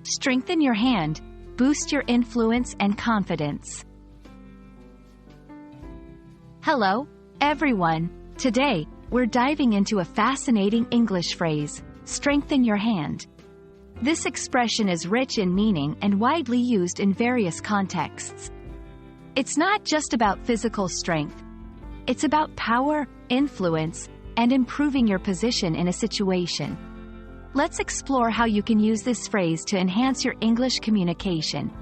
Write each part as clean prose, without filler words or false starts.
Strengthen your hand. Boost your influence and confidence. Hello, everyone. Today, we're diving into a fascinating English phrase, strengthen your hand. This expression is rich in meaning and widely used in various contexts. It's not just about physical strength. It's about power, influence, and improving your position in a situation. Let's explore how you can use this phrase to enhance your English communication.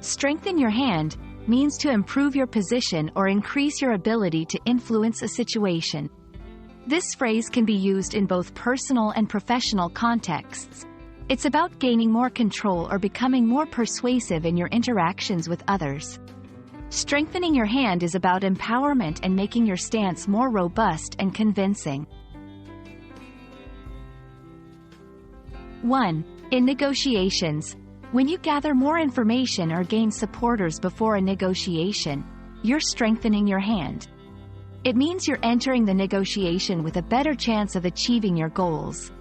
Strengthen your hand means to improve your position or increase your ability to influence a situation. This phrase can be used in both personal and professional contexts. It's about gaining more control or becoming more persuasive in your interactions with others. Strengthening your hand is about empowerment and making your stance more robust and convincing. 1. In negotiations. When you gather more information or gain supporters before a negotiation, you're strengthening your hand. It means you're entering the negotiation with a better chance of achieving your goals.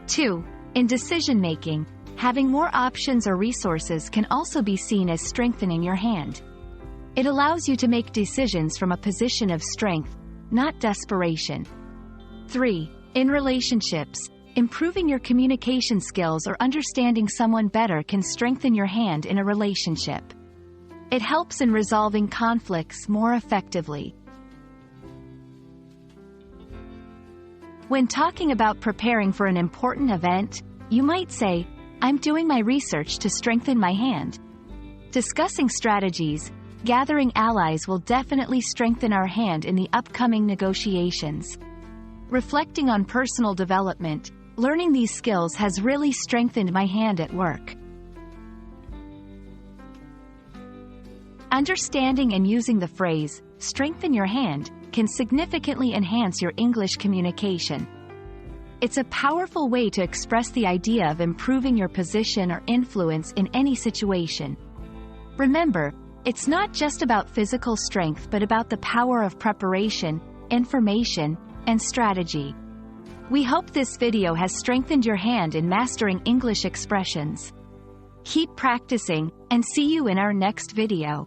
2. In decision-making, having more options or resources can also be seen as strengthening your hand. It allows you to make decisions from a position of strength, not desperation. 3. In relationships, improving your communication skills or understanding someone better can strengthen your hand in a relationship. It helps in resolving conflicts more effectively. When talking about preparing for an important event, you might say, "I'm doing my research to strengthen my hand." Discussing strategies, gathering allies will definitely strengthen our hand in the upcoming negotiations. Reflecting on personal development, learning these skills has really strengthened my hand at work. Understanding and using the phrase, strengthen your hand, can significantly enhance your English communication. It's a powerful way to express the idea of improving your position or influence in any situation. Remember, it's not just about physical strength but about the power of preparation, information, and strategy. We hope this video has strengthened your hand in mastering English expressions. Keep practicing, and see you in our next video.